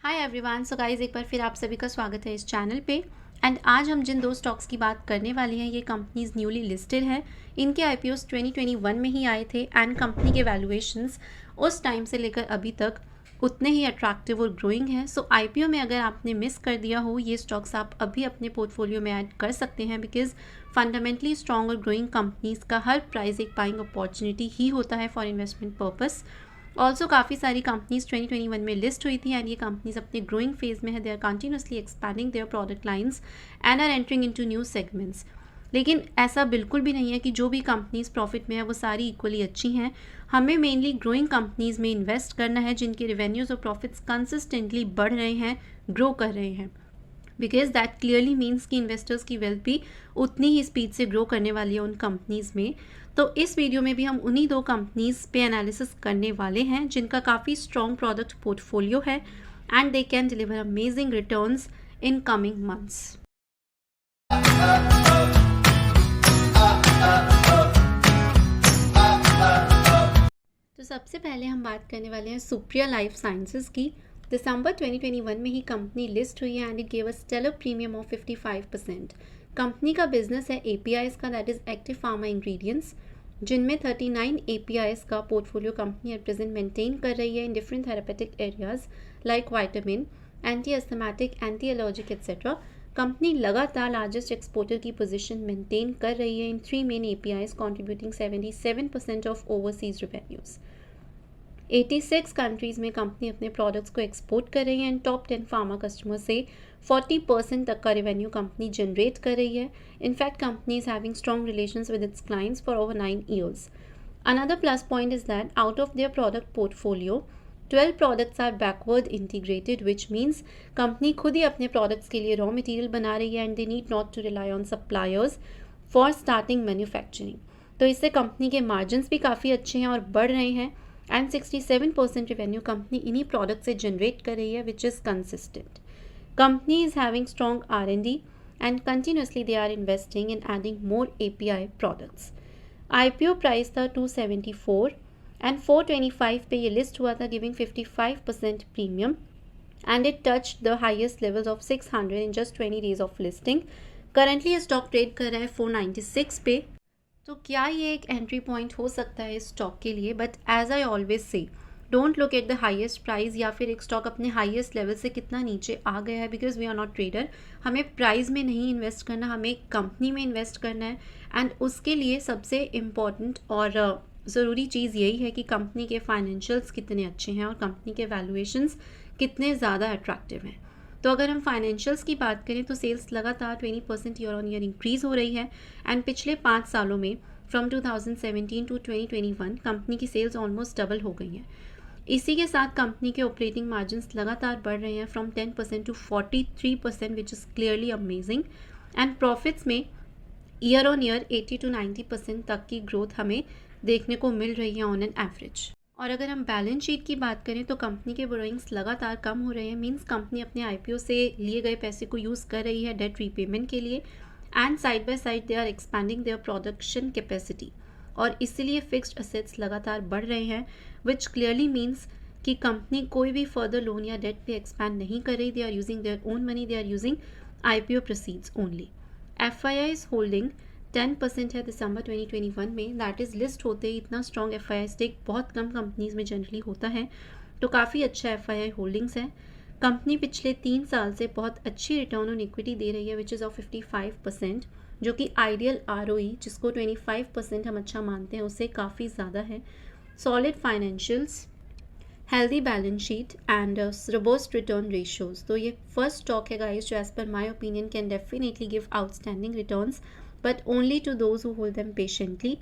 Hi everyone. So guys, एक बार फिर आप सभी का स्वागत है इस चैनल पे। एंड आज हम जिन दो स्टॉक्स की बात करने वाले हैं, ये कंपनीज न्यूली लिस्टेड है। इनके आईपीओस 2021 में ही आए थे एंड कंपनी के वैल्यूएशंस उस टाइम से लेकर अभी तक उतने ही अट्रैक्टिव और ग्रोइंग है। सो आईपीओ में अगर आपने मिस कर दिया हो, ये स्टॉक्स आप अभी अपने पोर्टफोलियो में ऐड कर सकते हैं, बिकॉज फंडामेंटली स्ट्रॉन्ग और ग्रोइंग कंपनीज का हर प्राइस एक बाइंग अपॉर्चुनिटी ही होता है फॉर इन्वेस्टमेंट पर्पस। ऑल्सो काफ़ी सारी कंपनीज 2021 में लिस्ट हुई थी एंड ये कंपनीज अपने ग्रोइंग फेज में है। They are continuously expanding their product lines and are entering into new segments. लेकिन ऐसा बिल्कुल भी नहीं है कि जो भी कंपनीज प्रॉफिट में है वो सारी इक्वली अच्छी हैं। हमें मेनली ग्रोइंग कंपनीज में इन्वेस्ट करना है जिनके रेवेन्यूज और प्रॉफिट्स कंसिस्टेंटली बढ़ रहे हैं, ग्रो कर रहे हैं, बिकॉज दैट क्लियरली मीन्स कि इन्वेस्टर्स की वेल्थ भी उतनी ही स्पीड से ग्रो करने वाली है उन कंपनीज में। तो इस वीडियो में भी हम उन्हीं दो कंपनीज पे एनालिसिस करने वाले हैं जिनका काफ़ी स्ट्रॉन्ग प्रोडक्ट पोर्टफोलियो है and they can deliver amazing returns in coming months. तो सबसे पहले हम बात करने वाले हैं सुप्रिया लाइफ साइंसेज की। दिसंबर 2021 में ही कंपनी लिस्ट हुई है and it gave a stellar premium of 55%। Company का बिजनेस है एपीआईज का, that is active pharma ingredients, जिनमें 39 एपीआईज का portfolio company at present maintain कर रही है in different therapeutic areas like vitamin, anti asthmatic, anti allergic etcetera. Company लगातार largest exporter की पोजीशन मेंटेन कर रही है in 3 main APIs contributing 77% of overseas revenues. 86 countries में कंपनी अपने प्रोडक्ट्स को एक्सपोर्ट कर रही है एंड टॉप 10 फार्मा कस्टमर से 40% तक का रेवेन्यू कंपनी जनरेट कर रही है। In fact company is having strong relations with its clients for over 9 years. Another plus point is that out of their product portfolio, 12 products are backward integrated, which means company खुद ही अपने products के लिए raw material बना रही है and they need not to rely on suppliers for starting manufacturing. तो इससे company के मार्जिन्स भी काफ़ी अच्छे हैं और बढ़ रहे हैं एंड 67% रेवेन्यू कंपनी इन्हीं प्रोडक्ट से जनरेट कर रही है, which is consistent. Company is having strong R&D and continuously they are investing in adding more API products. IPO price था 274 एंड 425 पे ये लिस्ट हुआ था, giving 55% premium and it touch the highest levels of 600 in just 20 days of listing. Currently ये stock trade कर रहा है 496 पे। तो क्या ये एक एंट्री पॉइंट हो सकता है इस स्टॉक के लिए? But as I always say, don't look at the highest price या फिर एक स्टॉक अपने हाईएस्ट लेवल से कितना नीचे आ गया है, because we are not trader. हमें प्राइस में नहीं इन्वेस्ट करना, हमें कंपनी में इन्वेस्ट करना है एंड उसके लिए सबसे इम्पॉर्टेंट और ज़रूरी चीज़ यही है कि कंपनी के फाइनेंशियल्स कितने अच्छे हैं और कंपनी के वैल्यूएशंस कितने ज़्यादा अट्रैक्टिव हैं। तो अगर हम फाइनेंशियल्स की बात करें तो सेल्स लगातार 20% ईयर ऑन ईयर इंक्रीज़ हो रही है एंड पिछले 5 सालों में फ्रॉम 2017 टू 2021 कंपनी की सेल्स ऑलमोस्ट डबल हो गई हैं। इसी के साथ कंपनी के ऑपरेटिंग मार्जिन्स लगातार बढ़ रहे हैं from 10% to 43%, which is clearly amazing. And profits में ईयर ऑन ईयर 80 टू 90% तक की ग्रोथ हमें देखने को मिल रही है ऑन एन एवरेज। और अगर हम बैलेंस शीट की बात करें तो कंपनी के बोरोइंग्स लगातार कम हो रहे हैं, मींस कंपनी अपने आईपीओ से लिए गए पैसे को यूज़ कर रही है डेट रीपेमेंट के लिए and side by side they are expanding their production capacity और इसीलिए फिक्स्ड असेट्स लगातार बढ़ रहे हैं, विच क्लियरली मीन्स कि कंपनी कोई भी फर्दर लोन या डेट पे एक्सपैंड नहीं कर रही। They are using their own money, they are using IPO proceeds only. FII's holding 10% है दिसंबर 2021 में, दैट इज़ लिस्ट होते ही इतना स्ट्रॉन्ग FII स्टेक बहुत कम कंपनीज़ में जनरली होता है, तो काफ़ी अच्छा FII होल्डिंग्स है। कंपनी पिछले 3 साल से बहुत अच्छी रिटर्न ऑन इक्विटी दे रही है, विच इज़ ऑफ 55%, जो कि आइडियल ROE जिसको 25% हम अच्छा मानते हैं उससे काफ़ी ज़्यादा है। Solid financials, healthy balance sheet and robust return ratios. तो ये फर्स्ट स्टॉक है गाइस जो as per my opinion can definitely give outstanding returns, but only to those who hold them patiently.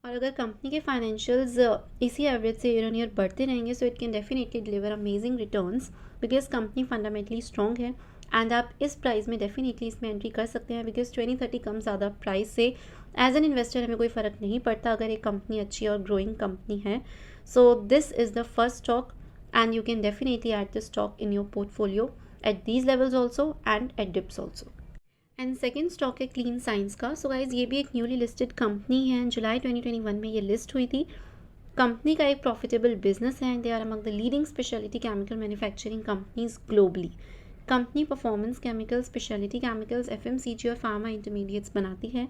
और अगर कंपनी के फाइनेंशियल्स इसी average से year on year बढ़ते रहेंगे so it can definitely deliver amazing returns, because company fundamentally strong है and आप इस प्राइस में डेफिनेटली इसमें एंट्री कर सकते हैं, बिकॉज 20-30 कम ज़्यादा प्राइस से एज एन इन्वेस्टर हमें कोई फ़र्क नहीं पड़ता अगर एक कंपनी अच्छी और ग्रोइंग कंपनी है। So this is the first stock and you can definitely add this stock in your portfolio at these levels also and at dips also. And second stock है क्लीन साइंस का। So guys ये भी एक newly listed company है, जुलाई 2021 में ये list हुई थी। कंपनी का एक प्रॉफिटेबल बिजनेस है and they are among the leading specialty chemical manufacturing companies globally. Company performance chemicals, specialty chemicals, FMCG और फार्मा इंटरमीडिएट्स बनाती है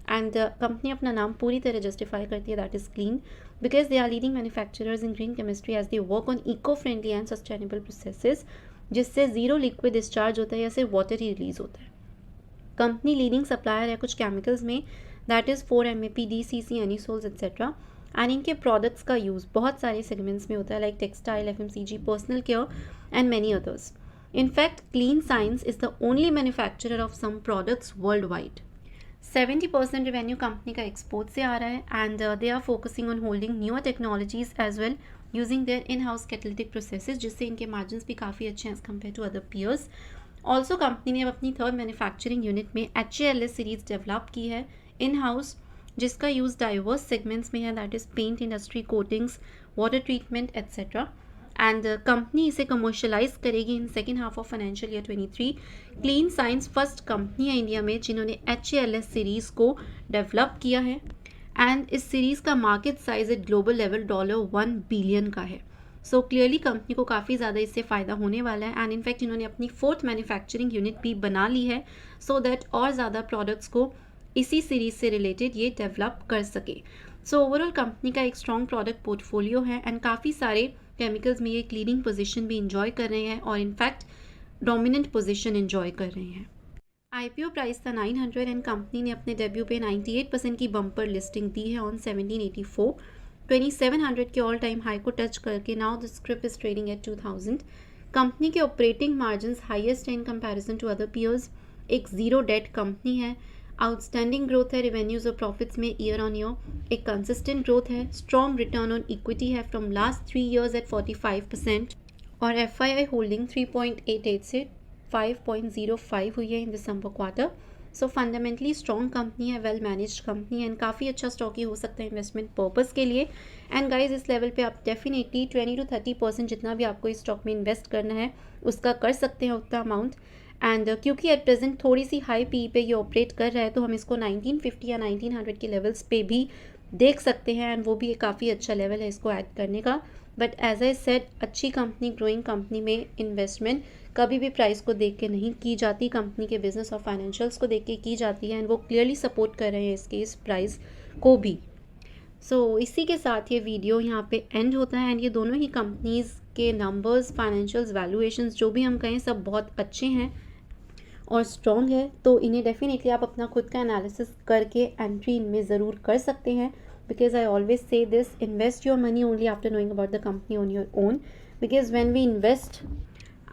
एंड कंपनी अपना नाम पूरी तरह जस्टिफाई करती है, that is clean, because they are leading manufacturers in green chemistry as they work on eco friendly and sustainable processes, जिससे ज़ीरो लिक्विड डिस्चार्ज होता है या सिर्फ वाटर ही रिलीज होता है। कंपनी लीडिंग सप्लायर है कुछ केमिकल्स में, that is 4-MAP, DCC, anisoles etcetera, and इनके प्रोडक्ट्स का यूज़ बहुत सारे सेगमेंट्स में होता है, like textile, FMCG, personal care and many others. In fact, Clean Science is the only manufacturer of some products worldwide. 70% revenue company का export से आ रहा है and they are focusing on holding newer technologies as well using their in house catalytic processes, जिससे इनके margins भी काफ़ी अच्छे हैं as compare to other peers. Also company ने अब अपनी थर्ड मैन्युफैक्चरिंग यूनिट में HALS सीरीज डेवलप की है इन हाउस, जिसका यूज़ डाइवर्स सेगमेंट्स में है, that is paint industry, coatings, water treatment etcetera, and company इसे कमर्शलाइज करेगी in second half of financial year 23। Clean science first company है India में जिन्होंने HALS सीरीज़ को डेवलप किया है एंड इस सीरीज़ का market size eight global level $1 billion का है। सो क्लियरली कंपनी को काफ़ी ज़्यादा इससे फ़ायदा होने वाला है एंड इनफैक्ट इन्होंने अपनी फोर्थ मैन्युफैक्चरिंग यूनिट भी बना ली है सो दैट और ज़्यादा प्रोडक्ट्स को इसी सीरीज़ से रिलेटेड ये डेवलप कर सके। सो ओवरऑल कंपनी का एक स्ट्रॉन्ग प्रोडक्ट पोर्टफोलियो है एंड काफ़ी सारे केमिकल्स में ये एक लीडिंग पोजीशन भी इंजॉय कर रहे हैं और इनफैक्ट डोमिनेंट पोजीशन इंजॉय कर रहे हैं। IPO प्राइस था 900 एंड कंपनी ने अपने डेब्यू पे 98% की बम्पर लिस्टिंग दी है ऑन 1784, 2700 के ऑल टाइम हाई को टच करके now the scrip is trading at 2000। Company के ऑपरेटिंग मार्जिन हाईएस्ट है in comparison to other peers, एक जीरो डेट कंपनी है, आउटस्टैंडिंग ग्रोथ है रिवेन्यूज और प्रॉफिट्स में ईयर ऑन ईयर, एक कंसिस्टेंट ग्रोथ है, स्ट्रॉन्ग रिटर्न ऑन इक्विटी है फ्रॉम लास्ट 3 years एट 45% और FII होल्डिंग 3.88 से 5.05 हुई है in December quarter. So fundamentally strong company है, वेल मैनेज्ड कंपनी है एंड काफ़ी अच्छा स्टॉक ही हो सकता है इन्वेस्टमेंट पर्पज़ के लिए। एंड गाइज इस लेवल पे आप डेफिनेटली 20 to 30% जितना भी आपको इस स्टॉक में इन्वेस्ट करना है उसका कर सकते हैं उतना अमाउंट। एंड क्योंकि एट प्रेजेंट थोड़ी सी हाई पी पे ये ऑपरेट कर रहा है तो हम इसको 1950 या 1900 के लेवल्स पे भी देख सकते हैं एंड वो भी एक काफ़ी अच्छा लेवल है इसको ऐड करने का। बट एज आई सेड, अच्छी कंपनी, ग्रोइंग कंपनी में इन्वेस्टमेंट कभी भी प्राइस को देख के नहीं की जाती, कंपनी के बिजनेस और फाइनेंशियल्स को देख के की जाती है एंड वो क्लियरली सपोर्ट कर रहे हैं इसके इस प्राइस को भी। सो इसी के साथ ये वीडियो यहाँ पे एंड होता है एंड ये दोनों ही कंपनीज़ के नंबर्स, फाइनेंशियल्स, वैल्यूएशंस जो भी हम कहें सब बहुत अच्छे हैं और स्ट्रॉन्ग है, तो इन्हें डेफिनेटली आप अपना खुद का एनालिसिस करके एंट्री इनमें ज़रूर कर सकते हैं। Because I always say this, invest your money only after knowing about the company on your own, because when we invest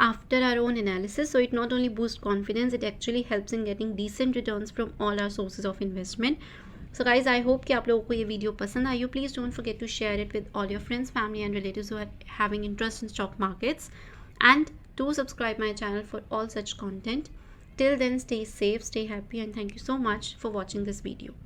after our own analysis, so it not only boosts confidence, it actually helps in getting decent returns from all our sources of investment. So guys, I hope कि आप लोगों को ये video पसंद आई हो। Please don't forget to share it with all your friends, family and relatives who are having interest in stock markets, and do subscribe my channel for all such content. Till then, stay safe, stay happy, and thank you so much for watching this video.